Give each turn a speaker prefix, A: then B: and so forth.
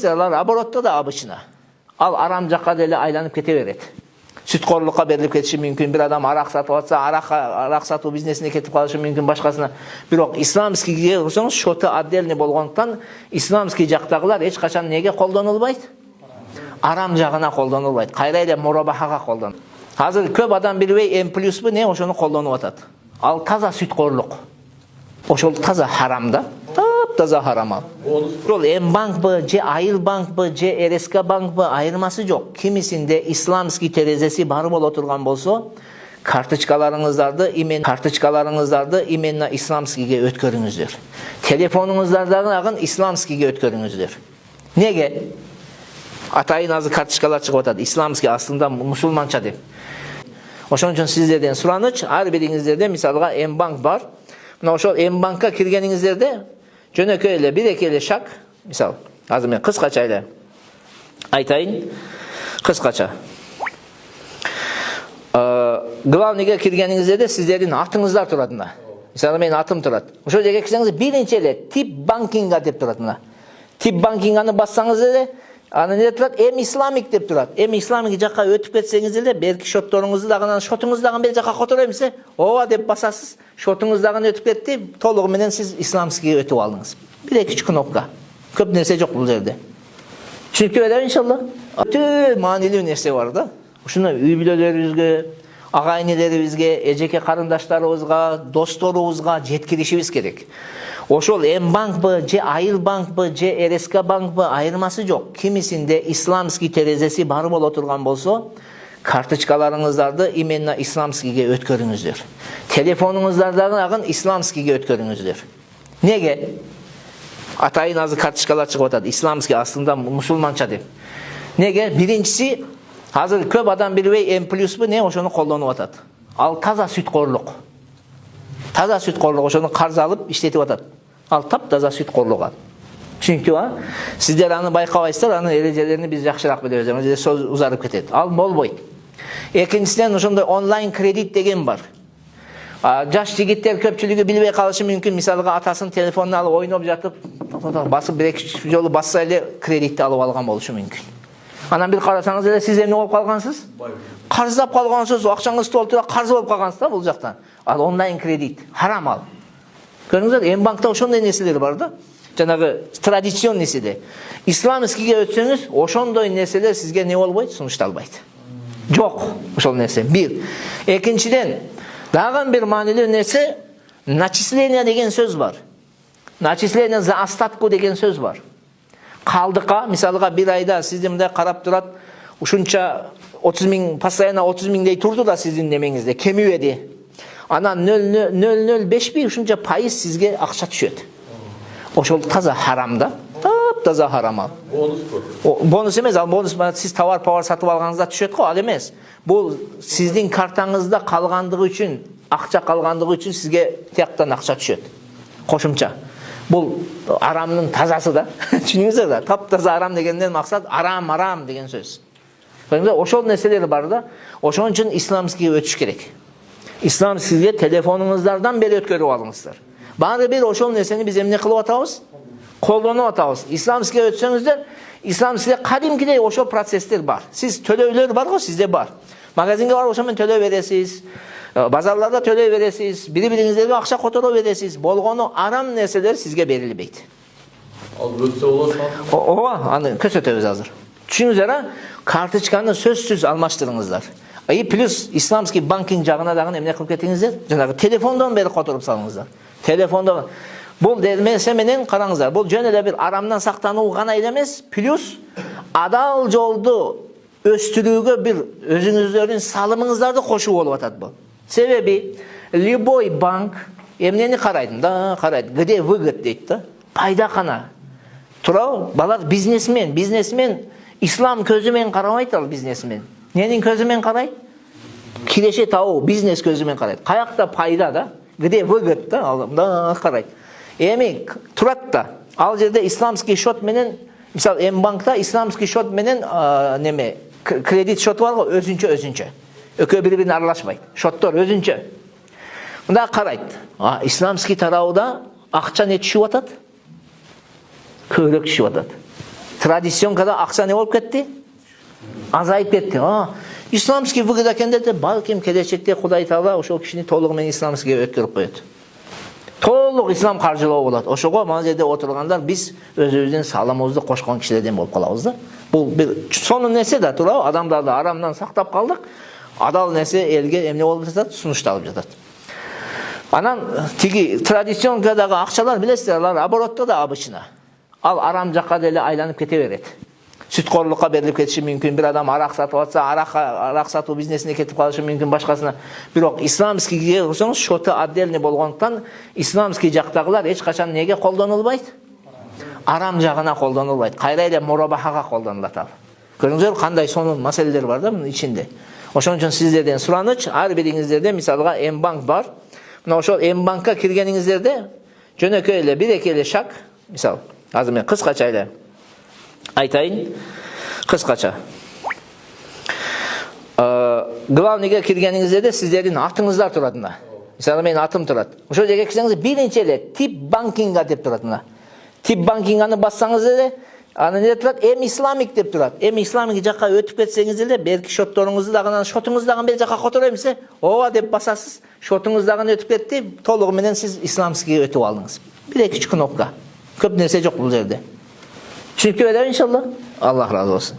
A: Оборотта да обычно. Ал арам жакка деле айланып кете берет. Сүткорлукка берилип кетиши мүмкүн. Bir адам арак сатып атса, арак сатуу бизнесине кетип калышы мүмкүн башкасына. Бирок исламскийге көрсөңүз, шоты отдельный болгондуктан исламский жактагылар эч качан неге колдонулбайт? Арам жагына колдонулбайт. Кайра эле мурабахага колдонот. Азыр көп адам билбей М+бу не ошону колдонуп атат. Ал таза сүткорлук. Ошол таза харам да. Таза харам ал. Ошол М-банкбы, же Айыл банкбы, же РСК банкбы айырмасы жок. Кимисинде исламский терезеси бар боло турган болсо, карточкаларыңыздарды именно исламскийге өткөрүңүздөр. Телефонуңуздардагы исламскийге өткөрүңүздөр. Неге? Атайын азыр карточкалар чыгып атат. Исламский аслында мусулманча деп. Ошон үчүн сиздерден сураныч, ар бириңиздерде мисалга М-банк бар. Мына ошол М-банкка киргениңиздерде жөнөкөй эле бир-эки эле шаг, мисал, азыр мен кыскача эле айтайын, кыскача. Главныйга киргениңиздерде сиздердин атыңыздар турат мына. Мисалы менин атым турат. Ошол жерге кирсеңиз биринчи эле тип банкинга деп турат мына. Тип банкинганы бассаңыз эле аны не турат? М-исламик деп турат. М-исламик жакка өтүп кетсеңиз эле берки шотторуңузду дагы шотуңуздагы бер жакка которо эмсе, ооба деп басасыз. Шотуңуздагы өтүп кетти, толугу менен сиз исламскийге өтүп алдыңыз. Бир-эки кнопка. Көп нерсе жок бул жерде. Түшүнүктүү эле иншалла. Өтө маанилүү нерсе бар да. Ушуну үй бүлөлөрүбүзгө, ага-инелерибизге, эжеке карындаштарыбызга, досторубузга жеткиришибиз керек. Ошол М-банкбы, же Айыл банкбы, же РСК банкбы айырмасы жок. Кимисинде исламский терезеси бар боло турган болсо, карточкаларыңыздарды именно исламскийге өткөрүңүздөр. Телефонуңуздардагы исламскийге өткөрүңүздөр. Неге? Атайын азыр карточкалар чыгып атат. Исламский аслында мусулманча деп. Неге? Биринчиси, азыр көп адам билбей М+бу не ошону колдонуп атат. Ал таза сүткорлук. Таза сүткорлук, ошону карз алып иштетип атат. Ал таза сүткорлук ал. Түшүнүктүүбү? Сиздер аны байкабайсыздар, анын эрежелерин биз жакшыраак билебиз. Аны жерде сөз узарып кетет. Ал болбойт. Экинчиден ошондой онлайн кредит деген бар. Жаш жигиттер көпчүлүгү билбей калышы мүмкүн. Мисалга атасынын телефонун алып ойноп жатып, басып бир-эки жолу басса эле кредитти алып алган болушу мүмкүн. Анан бир карасаңыз эле сиз эмне болуп калгансыз? Карыздап калгансыз, акчаңыз толтура карыз болуп калгансыз да бул жактан. Ал онлайн кредит, харам ал. Көрдүңүздөр, М-банкта ошондой нерселер бар да. Жанагы традицион нерседе. Исламскийге өтсөңүз, ошондой нерселер сизге не болбойт, сунушталбайт. Жок, ошол нерсе. Бир. Экинчиден, дагы бир маанилүү нерсе, начисление деген сөз бар. Начисление за остатку деген сөз бар. Калдыкка, мисалга бир айда сизди мындай карап турат, ушунча 30 миң, постоянно 30 миңдей турду да сиздин немеңизде, кемибеди. Анан 0,005 ушунча пайыз сизге акча түшөт. Ошол таза харам да. Таза харам ал. Бонус эмес, ал бонус сиз товар сатып алганыңызда түшөт го, ал эмес. Бул сиздин картаңызда калгандыгы үчүн, акча калгандыгы үчүн сизге тияктан акча түшөт. Кошумча. Бул арамдын тазасы да. Түшүнүңүздөр да. Таза арам дегенден максат арам деген сөз. Ошол нерселер бар да. Ошон үчүн исламскийге өтүш керек. Исламскийге телефонуңуздардан бери өткөрүп алыңыздар. Баары бир ошол нерсени биз эмне кылып атабыз? Колдонуп атабыз. Исламскийге өтсөңүздөр, исламскийде кадимкидей ошол процесстер бар. Сиз төлөөлөр бар го, сизде бар. Магазинге барып ошо менен төлөө бересиз. Базарларда төлөө бересиз. Бири-бириңиздерге акча которо бересиз. Болгону арам нерселер сизге берилбейт.
B: Ал өтсө болот.
A: Ооба, аны көрсөтөбүз азыр. Түшүнүңүздөр, карточканы сөзсүз алмаштырыңыздар. И плюс исламский банкинг жагына дагы эмне кылып кетиңиздер? Жанагы телефондон бери которуп салыңыздар. Телефондон. Бул нерсе менен караңыздар. Бул жөн эле бир арамдан сактануу гана эмес, плюс адал жолду өстүрүүгө бир өзүңүздөрдүн салымыңыздарды кошуу болуп атат бул. Себеби любой банк эмнени карайт? Да, карайт. Где выгод дейт да. Пайда кана. Туурабы? Балар бизнесмен ислам көзү менен карабайт ал бизнесмен. Ненин көзү менен карайт? Киреше табуу, бизнес көзү менен карайт. Каякта пайда да? Где выгод да? Ал карайт. Эми турат да. Ал жерде исламский счет менен, мисал М-банкта исламский счет менен неме кредит счету бар го, өзүнчө. Экөө бири-бирине аралашпайт. Счеттор өзүнчө. Мында карайт. Исламский тарабында акча не түшүп атат? Көбүрөөк түшүп атат. Традиционкада акча не болуп кетти? Азайып кетти. Исламский выгод экенде де балким келечекте Кудай Таала ошол кишини толугу менен исламскийге өткөрүп коет. Толук ислам каржылоо болот. Ошого мына жерде отургандар биз өзүбүздүн салымыбызды кошкон кишилерден болуп калабыз да. Бул бир сонун нерсе да туурабы? Адамдарды арамдан сактап калдык. Адал нерсе элге эмне болуп жатат? Сунушталып жатат. Анан тиги традиционкадагы акчалар билесиздер, алар оборотто да обычно. Ал арам жакка деле айланып кете берет. Сүткорлукка берилип кетиши мүмкүн. Бир адам арак сатып атса, арак сатуу бизнесине кетип калышы мүмкүн башкасына. Бирок исламскийге көрсөңүз, шоты отдельный болгондуктан исламский жактагылар эч качан неге колдонулбайт? Арам жагына колдонулбайт. Кайра эле мурабахага колдонулат ал. Көрүңүздөр кандай сонун маселелер бар да мунун ичинде. Ошон үчүн сиздерден сураныч, ар бириңиздерде мисалга М-банк бар. Мына ошол М-банкка киргениңиздерде жөнөкөй эле бир-эки эле шаг, мисал, азыр мен кыскача эле айтайын, кыскача. Главныйга киргениңиздерде сиздердин атыңыздар турат мына. Мисалы менин атым турат. Ошол жерге кирсеңиз биринчи эле тип банкинга деп турат мына. Тип банкинганы бассаңыз эле аны не турат? М-исламик деп турат. М-исламик жакка өтүп кетсеңиз эле берки шотторуңузду дагы анан шотуңуз дагы бер жакка которо эмсе, ооба деп басасыз. Шотуңуз дагы өтүп кетти, толугу менен сиз исламскийге өтүп алдыңыз. Бир-эки кнопка. Көп нерсе жок бул жерде. Түшүнүктүү эле иншалла. Аллах разы болсун.